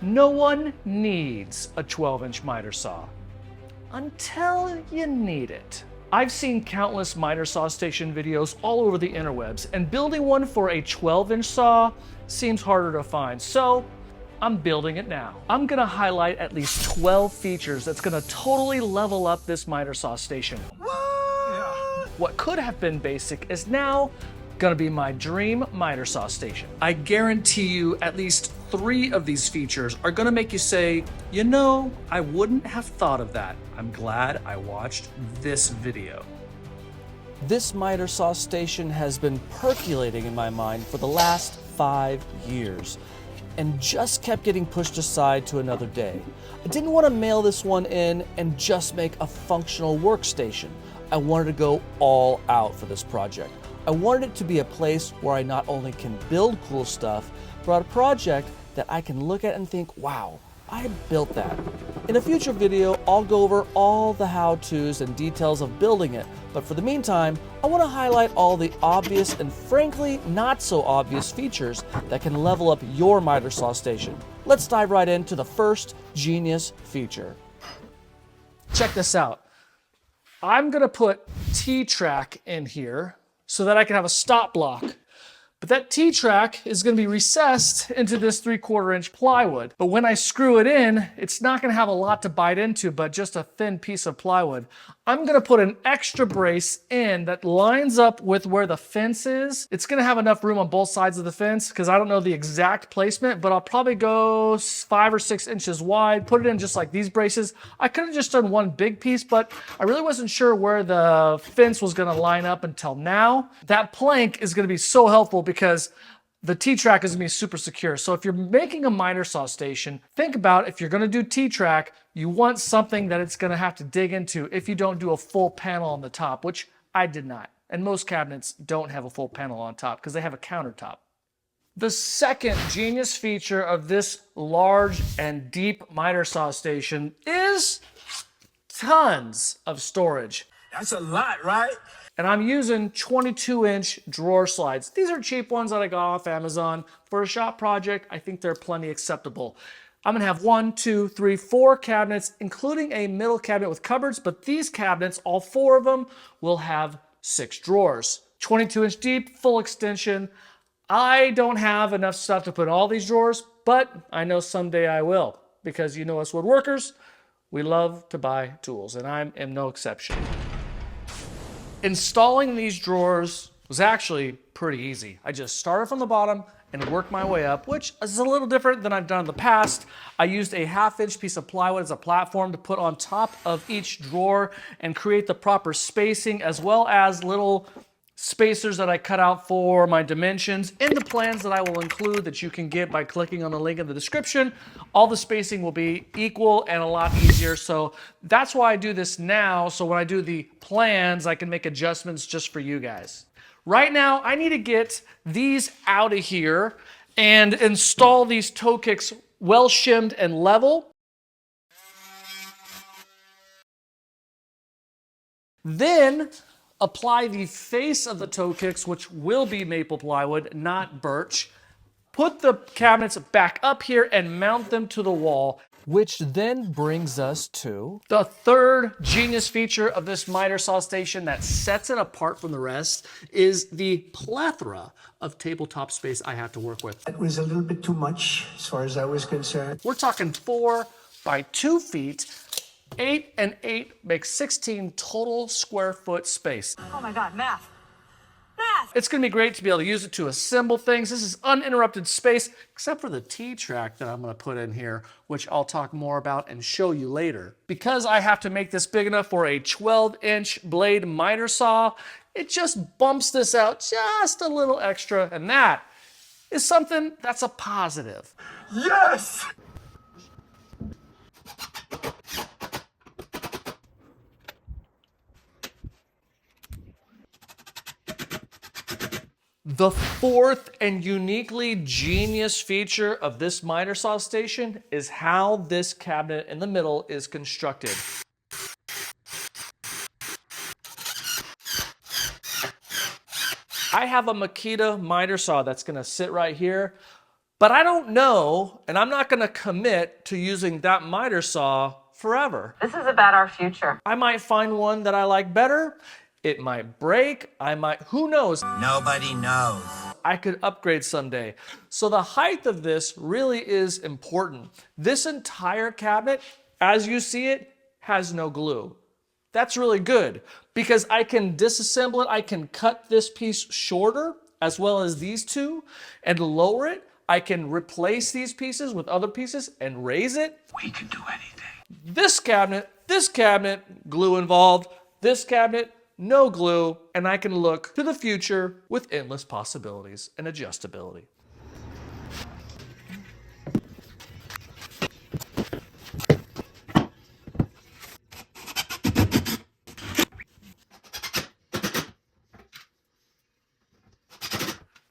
No one needs a 12-inch miter saw until you need it. I've seen countless miter saw station videos all over the interwebs, and building one for a 12-inch saw seems harder to find, so I'm building it now. I'm gonna highlight at least 12 features that's gonna totally level up this miter saw station. What could have been basic is now gonna be my dream miter saw station. I guarantee you at least 3 of these features are gonna make you say, you know, I wouldn't have thought of that. I'm glad I watched this video. This miter saw station has been percolating in my mind for the last 5 years and just kept getting pushed aside to another day. I didn't want to mail this one in and just make a functional workstation. I wanted to go all out for this project. I wanted it to be a place where I not only can build cool stuff, but a project that I can look at and think, wow, I built that. In a future video, I'll go over all the how-tos and details of building it, but for the meantime, I want to highlight all the obvious and frankly not so obvious features that can level up your miter saw station. Let's dive right into the first genius feature. Check this out. I'm gonna put T-track in here so that I can have a stop block. But that T-track is gonna be recessed into this 3/4 inch plywood. But when I screw it in, it's not gonna have a lot to bite into, but just a thin piece of plywood. I'm gonna put an extra brace in that lines up with where the fence is. It's gonna have enough room on both sides of the fence because I don't know the exact placement, but I'll probably go 5 or 6 inches wide, put it in just like these braces. I could have just done one big piece, but I really wasn't sure where the fence was gonna line up until now. That plank is gonna be so helpful because the T-track is gonna be super secure. So if you're making a miter saw station, think about if you're gonna do T-track, you want something that it's gonna have to dig into if you don't do a full panel on the top, which I did not. And most cabinets don't have a full panel on top because they have a countertop. The second genius feature of this large and deep miter saw station is tons of storage. That's a lot, right? And I'm using 22-inch drawer slides. These are cheap ones that I got off Amazon. For a shop project, I think they're plenty acceptable. I'm gonna have 1, 2, 3, 4 cabinets, including a middle cabinet with cupboards, but these cabinets, all 4 of them, will have 6 drawers. 22-inch deep, full extension. I don't have enough stuff to put in all these drawers, but I know someday I will, because you know us woodworkers, we love to buy tools, and I am no exception. Installing these drawers was actually pretty easy. I just started from the bottom and worked my way up, which is a little different than I've done in the past. I used a 1/2-inch piece of plywood as a platform to put on top of each drawer and create the proper spacing, as well as little spacers that I cut out for my dimensions in the plans that I will include that you can get by clicking on the link in the description. All the spacing will be equal and a lot easier. So that's why I do this now. So when I do the plans, I can make adjustments just for you guys. Right now, I need to get these out of here and install these toe kicks well shimmed and level. Then apply the face of the toe kicks, which will be maple plywood, not birch. Put the cabinets back up here and mount them to the wall, which then brings us to the third genius feature of this miter saw station that sets it apart from the rest is the plethora of tabletop space I have to work with. It was a little bit too much as far as I was concerned. We're talking 4 by 2 feet. 8 and 8 makes 16 total square foot space. Oh my God, math. Math! It's gonna be great to be able to use it to assemble things. This is uninterrupted space, except for the T-track that I'm gonna put in here, which I'll talk more about and show you later. Because I have to make this big enough for a 12-inch blade miter saw, it just bumps this out just a little extra, and that is something that's a positive. Yes! The fourth and uniquely genius feature of this miter saw station is how this cabinet in the middle is constructed. I have a Makita miter saw that's gonna sit right here. But I don't know, and I'm not gonna commit to using that miter saw forever. This is about our future. I might find one that I like better. It might break. Who knows? Nobody knows. I could upgrade someday. So the height of this really is important. This entire cabinet, as you see it, has no glue. That's really good because I can disassemble it. I can cut this piece shorter as well as these two and lower it. I can replace these pieces with other pieces and raise it. We can do anything. This cabinet, glue involved. This cabinet, no glue. And I can look to the future with endless possibilities and adjustability.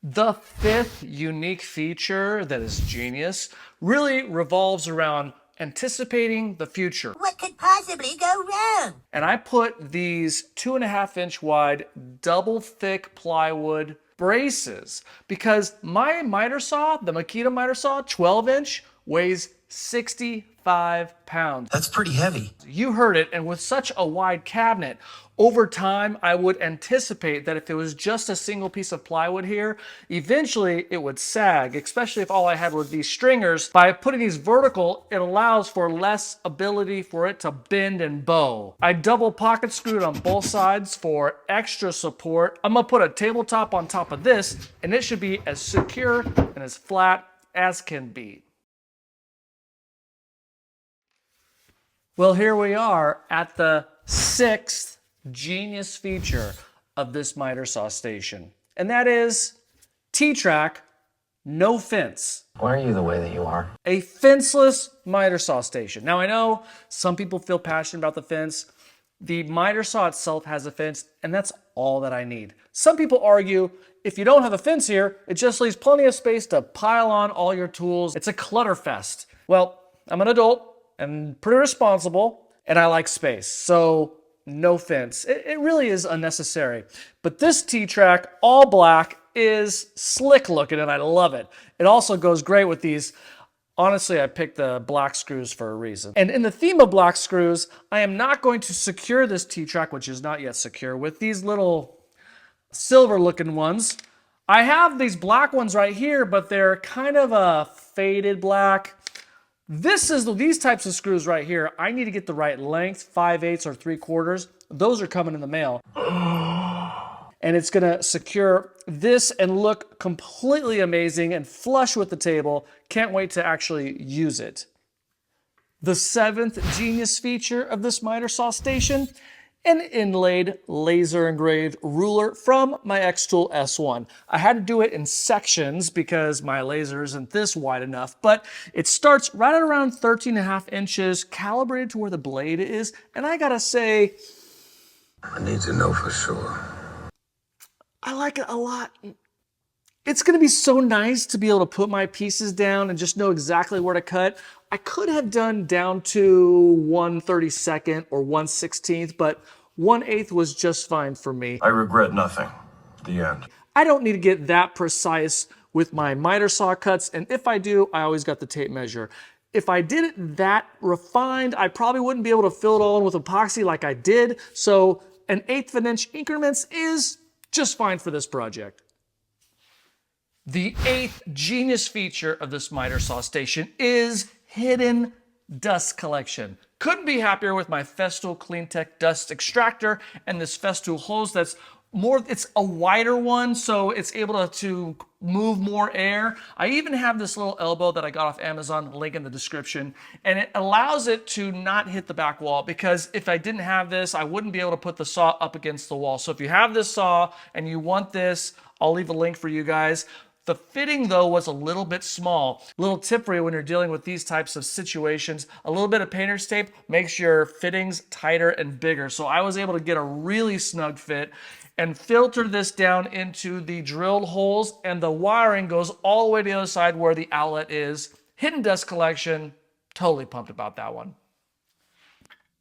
The fifth unique feature that is genius really revolves around anticipating the future. What could possibly go wrong? And I put these 2.5-inch wide, double thick plywood braces because my miter saw, the Makita miter saw, 12-inch, weighs 65 pounds. That's pretty heavy. You heard it, and with such a wide cabinet, over time, I would anticipate that if it was just a single piece of plywood here, eventually it would sag, especially if all I had were these stringers. By putting these vertical, it allows for less ability for it to bend and bow. I double pocket screwed on both sides for extra support. I'm gonna put a tabletop on top of this, and it should be as secure and as flat as can be. Well, here we are at the sixth genius feature of this miter saw station, and that is T-track, no fence. Why are you the way that you are? A fenceless miter saw station. Now I know some people feel passionate about the fence. The miter saw itself has a fence, and that's all that I need. Some people argue if you don't have a fence here, it just leaves plenty of space to pile on all your tools. It's a clutter fest. Well, I'm an adult and pretty responsible, and I like space, so no fence. It really is unnecessary. But this T-track, all black, is slick looking, and I love it. It also goes great with these. Honestly, I picked the black screws for a reason. And in the theme of black screws, I am not going to secure this T-track, which is not yet secure, with these little silver looking ones. I have these black ones right here, but they're kind of a faded black. These types of screws right here, I need to get the right length, 5/8 or 3/4. Those are coming in the mail. And it's gonna secure this and look completely amazing and flush with the table. Can't wait to actually use it. The seventh genius feature of this miter saw station, an inlaid laser engraved ruler from my X-Tool S1. I had to do it in sections because my laser isn't this wide enough, but it starts right at around 13.5 inches, calibrated to where the blade is, and I gotta say, I need to know for sure. I like it a lot. It's gonna be so nice to be able to put my pieces down and just know exactly where to cut. I could have done down to 1/32 or 1/16, but 1/8 was just fine for me. I regret nothing. The end. I don't need to get that precise with my miter saw cuts, and if I do, I always got the tape measure. If I did it that refined, I probably wouldn't be able to fill it all in with epoxy like I did, so an 1/8 of an inch increments is just fine for this project. The eighth genius feature of this miter saw station is hidden dust collection. Couldn't be happier with my Festool CleanTech dust extractor and this Festool hose that's it's a wider one, so it's able to move more air. I even have this little elbow that I got off Amazon, link in the description, and it allows it to not hit the back wall, because if I didn't have this, I wouldn't be able to put the saw up against the wall. So if you have this saw and you want this, I'll leave a link for you guys. The fitting, though, was a little bit small. Little tip for you when you're dealing with these types of situations, a little bit of painter's tape makes your fittings tighter and bigger. So I was able to get a really snug fit and filter this down into the drilled holes, and the wiring goes all the way to the other side where the outlet is. Hidden dust collection, totally pumped about that one.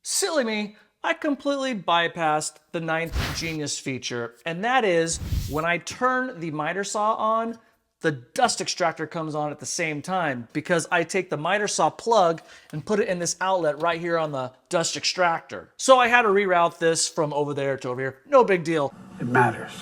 Silly me, I completely bypassed the ninth genius feature, and that is when I turn the miter saw on, the dust extractor comes on at the same time because I take the miter saw plug and put it in this outlet right here on the dust extractor. So I had to reroute this from over there to over here. No big deal. It matters.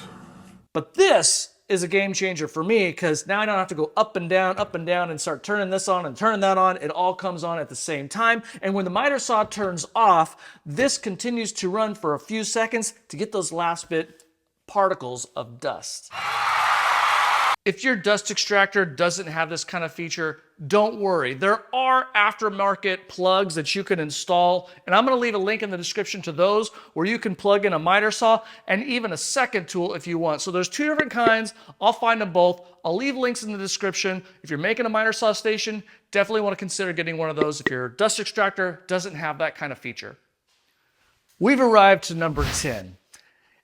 But this is a game changer for me because now I don't have to go up and down and start turning this on and turning that on. It all comes on at the same time. And when the miter saw turns off, this continues to run for a few seconds to get those last bit particles of dust. If your dust extractor doesn't have this kind of feature, don't worry. There are aftermarket plugs that you can install, and I'm gonna leave a link in the description to those where you can plug in a miter saw and even a second tool if you want. So there's two different kinds. I'll find them both. I'll leave links in the description. If you're making a miter saw station, definitely wanna consider getting one of those if your dust extractor doesn't have that kind of feature. We've arrived to number 10.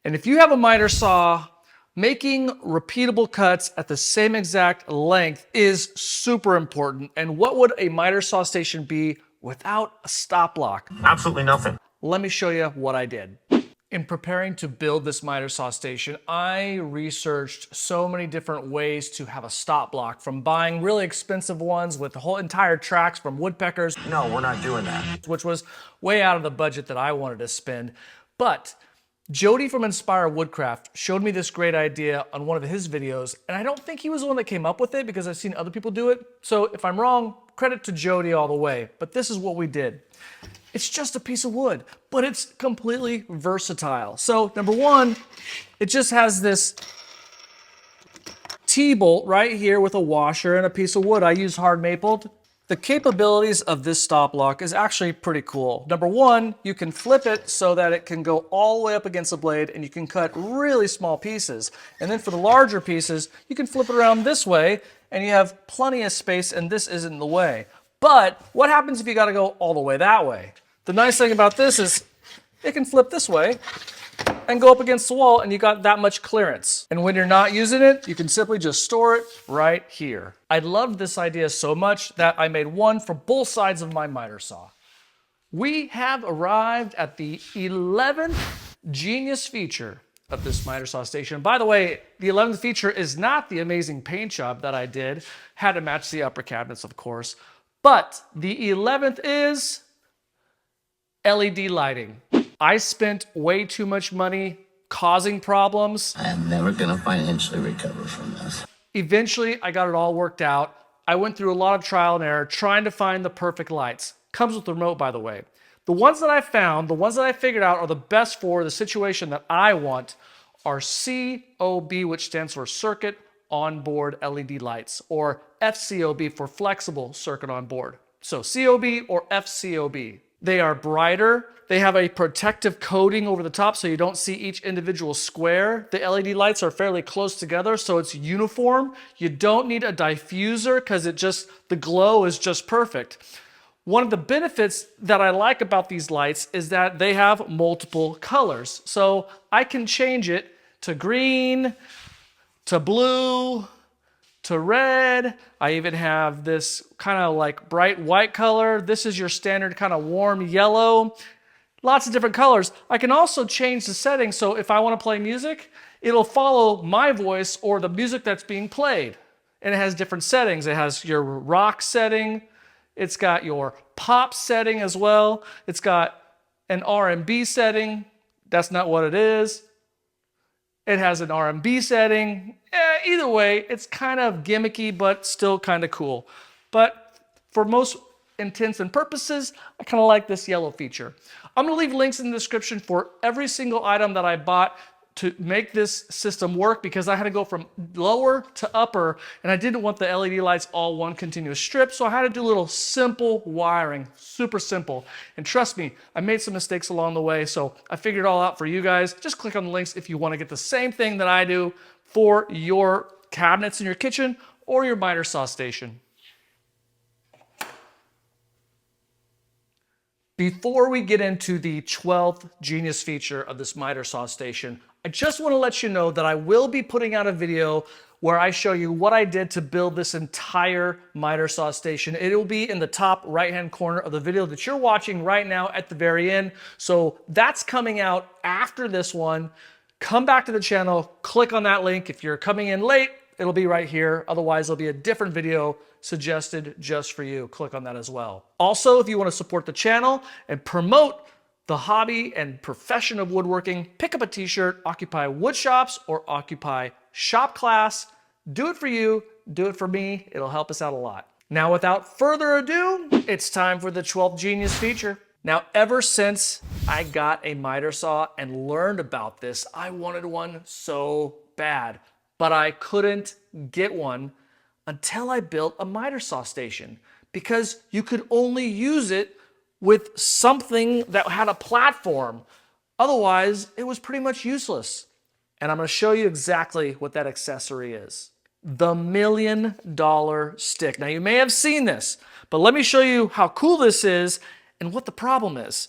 And if you have a miter saw, making repeatable cuts at the same exact length is super important. And what would a miter saw station be without a stop block? Absolutely nothing. Let me show you what I did. In preparing to build this miter saw station, I researched so many different ways to have a stop block, from buying really expensive ones with the whole entire tracks from woodpeckers. No, we're not doing that. Which was way out of the budget that I wanted to spend. But Jody from Inspire Woodcraft showed me this great idea on one of his videos, and I don't think he was the one that came up with it because I've seen other people do it. So if I'm wrong, credit to Jody all the way. But this is what we did. It's just a piece of wood, but it's completely versatile. So number one, it just has this T-bolt right here with a washer and a piece of wood. I use hard mapled. The capabilities of this stop block is actually pretty cool. Number one, you can flip it so that it can go all the way up against the blade and you can cut really small pieces. And then for the larger pieces, you can flip it around this way and you have plenty of space and this isn't in the way. But what happens if you gotta go all the way that way? The nice thing about this is it can flip this way and go up against the wall and you got that much clearance. And when you're not using it, you can simply just store it right here. I loved this idea so much that I made one for both sides of my miter saw. We have arrived at the 11th genius feature of this miter saw station. By the way, the 11th feature is not the amazing paint job that I did. Had to match the upper cabinets, of course. But the 11th is LED lighting. I spent way too much money causing problems. I am never gonna financially recover from this. Eventually, I got it all worked out. I went through a lot of trial and error trying to find the perfect lights. Comes with the remote, by the way. The ones that I found, the ones that I figured out are the best for the situation that I want are COB, which stands for Circuit Onboard LED Lights, or FCOB for Flexible Circuit On Board. So COB or FCOB. They are brighter. They have a protective coating over the top so you don't see each individual square. The LED lights are fairly close together so it's uniform. You don't need a diffuser because the glow is just perfect. One of the benefits that I like about these lights is that they have multiple colors. So I can change it to green, to blue, to red. I even have this kind of like bright white color. This is your standard kind of warm yellow. Lots of different colors. I can also change the settings, so if I want to play music, it'll follow my voice or the music that's being played. And it has different settings. It has your rock setting. It's got your pop setting as well. It's got an R&B setting. That's not what it is. It has an R&B setting. Either way, it's kind of gimmicky, but still kind of cool. But for most intents and purposes, I kind of like this yellow feature. I'm going to leave links in the description for every single item that I bought to make this system work because I had to go from lower to upper and I didn't want the LED lights all one continuous strip, so I had to do a little simple wiring, super simple. And trust me, I made some mistakes along the way, so I figured it all out for you guys. Just click on the links if you want to get the same thing that I do for your cabinets in your kitchen or your miter saw station. Before we get into the 12th genius feature of this miter saw station, I just want to let you know that I will be putting out a video where I show you what I did to build this entire miter saw station. It will be in the top right-hand corner of the video that you're watching right now at the very end. So that's coming out after this one. Come back to the channel, click on that link. If you're coming in late, it'll be right here. Otherwise, there'll be a different video suggested just for you. Click on that as well. Also, if you want to support the channel and promote the hobby and profession of woodworking, pick up a t-shirt, Occupy Woodshops or Occupy Shop Class. Do it for you, do it for me. It'll help us out a lot. Now, without further ado, it's time for the 12th Genius feature. Now, ever since I got a miter saw and learned about this, I wanted one so bad, but I couldn't get one until I built a miter saw station, because you could only use it with something that had a platform. Otherwise, it was pretty much useless. And I'm going to show you exactly what that accessory is. The $1 million stick. Now, you may have seen this, but let me show you how cool this is and what the problem is.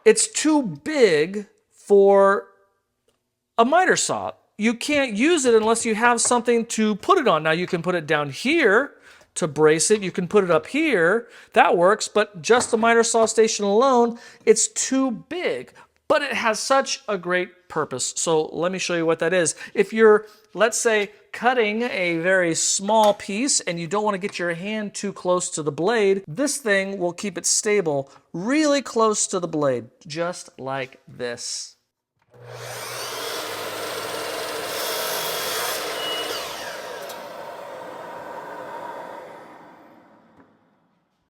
It's too big for a miter saw. You can't use it unless you have something to put it on. Now, you can put it down here to brace it. You can put it up here. That works, but just the miter saw station alone, it's too big. But it has such a great purpose. So let me show you what that is. If you're, let's say, cutting a very small piece and you don't want to get your hand too close to the blade, this thing will keep it stable really close to the blade, just like this.